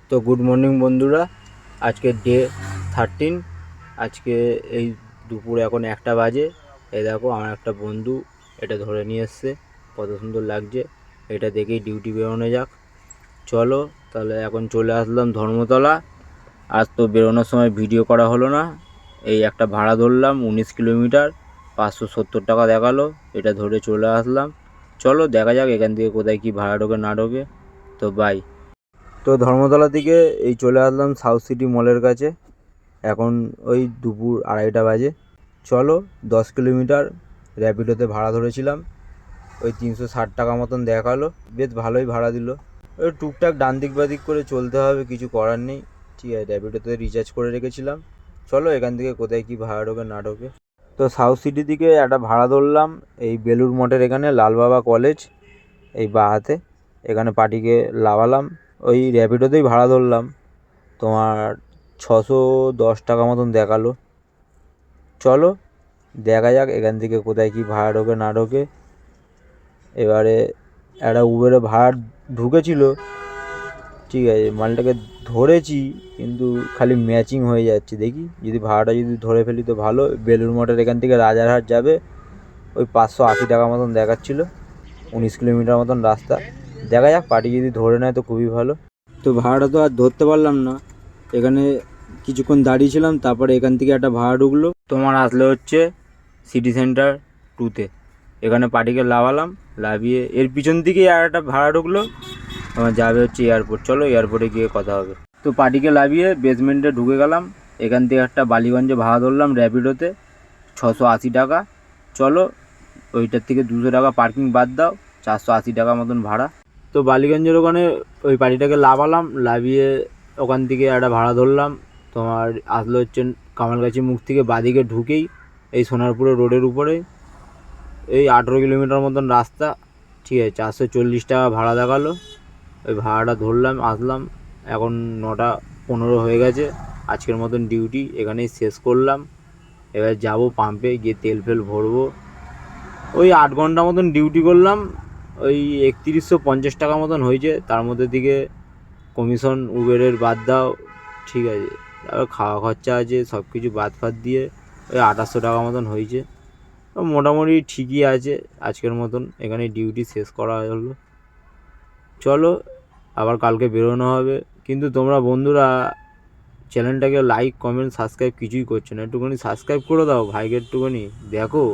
তো good morning বন্ধুরা, আজকে ডে 13। আজকে এই দুপুর এখন 1টা বাজে। এই দেখো আমার একটা বন্ধু এটা ধরে নিয়ে এসছে, কত সুন্দর লাগছে। এটা দেখেই ডিউটি বেরোনো যাক। চলো তাহলে এখন চলে আসলাম ধর্মতলা। আজ তো বেরোনোর সময় ভিডিও করা হলো না, এই একটা ভাড়া ধরলাম 19 কিলোমিটার, 570 টাকা দেখালো। এটা ধরে চলে আসলাম। চলো দেখা যাক এখান থেকে কোথায় কি ভাড়া ঢোকে না ঢোকে। তো বাই। তো ধর্মতলা থেকে এই চলে আসলাম সাউথ সিটি মলের কাছে। এখন ওই দুপুর 2:30 বাজে। চলো 10 কিলোমিটার র্যাপিডোতে ভাড়া ধরেছিলাম, ওই 360 টাকা মতন দেখালো। বেশ ভালোই ভাড়া দিল। ওই টুকটাক ডান দিক বাদিক করে চলতে হবে, কিছু করার নেই। ঠিক আছে, র্যাপিডোতে রিচার্জ করে রেখেছিলাম। চলো এখান থেকে কোথায় কি ভাড়া ঢোকে না ঢোকে। তো সাউথ সিটি থেকে একটা ভাড়া ধরলাম এই বেলুর মঠের এখানে, লালবাবা কলেজ এই বাঁ হাতে। এখানে পার্টিকে লাগালাম, ওই র্যাপিডোতেই ভাড়া ধরলাম। তোমার 610 টাকা মতন দেখালো। চলো দেখা যাক এখান থেকে কোথায় কি ভাড়া ঢোকে না ঢোকে। এবারে একটা উবেরে ভাড়া ঢুকেছিল, ঠিক আছে, মালটাকে ধরেছি কিন্তু খালি ম্যাচিং হয়ে যাচ্ছে। দেখি যদি ভাড়াটা যদি ধরে ফেলি তো ভালো। বেলুর মঠের এখান থেকে রাজারহাট যাবে, ওই 580 টাকা মতন দেখাচ্ছিল, 19 কিলোমিটার মতন রাস্তা। দেখা যাক পার্টি যদি ধরে নেয় তো খুবই ভালো। তো ভাড়াটা তো আর ধরতে পারলাম না, এখানে কিছুক্ষণ দাঁড়িয়েছিলাম, তারপরে এখান থেকে একটা ভাড়া ঢুকলো। তোমার আসলে হচ্ছে সিটি সেন্টার 2-তে। এখানে পার্টিকে লাগালাম, লাভিয়ে এর পিছন দিকেই আর একটা ভাড়া ঢুকলো, আমার যাবে হচ্ছে এয়ারপোর্ট। চলো এয়ারপোর্টে গিয়ে কথা হবে। তো পার্টিকে লাভিয়ে বেসমেন্টে ঢুকে গেলাম। এখান থেকে একটা বালিগঞ্জে ভাড়া ধরলাম র্যাপিডোতে, 680 টাকা। চলো ওইটার থেকে 200 টাকা পার্কিং বাদ দাও, 480 টাকা মতন ভাড়া। তো বালিগঞ্জের ওখানে ওই পার্টিটাকে লাভালাম, লাভিয়ে ওখান থেকে একটা ভাড়া ধরলাম। তোমার আসলে হচ্ছে কামালগাছি মুখ থেকে বাদিকে ঢুকেই এই সোনারপুরে রোডের উপরে এই 18 কিলোমিটার মতন রাস্তা। ঠিক আছে, 440 টাকা ভাড়া দেখালো। ওই ভাড়াটা ধরলাম, আসলাম। এখন 9:15 হয়ে গেছে। আজকের মতন ডিউটি এখানেই শেষ করলাম। এবার যাব পাম্পে গিয়ে তেল ফেল ভরবো। ওই 8 ঘন্টা মতন ডিউটি করলাম, ওই 3150 টাকা মতন হয়েছে। তার মধ্যে দিকে কমিশন উবেরের বাদ দাও, ঠিক আছে, তারপর খাওয়া খরচা আছে, সব কিছু বাদ ফাদ দিয়ে ওই 2800 টাকা মতন হয়েছে। মোটামুটি ঠিকই আছে। আজকের মতন এখানে ডিউটি শেষ করা হলো। চলো আবার কালকে বেরোনো হবে। কিন্তু তোমরা বন্ধুরা চ্যানেলটাকে লাইক কমেন্ট সাবস্ক্রাইব কিছুই করছো না, একটুখানি সাবস্ক্রাইব করে দাও ভাইকে, একটুখানি দেখো।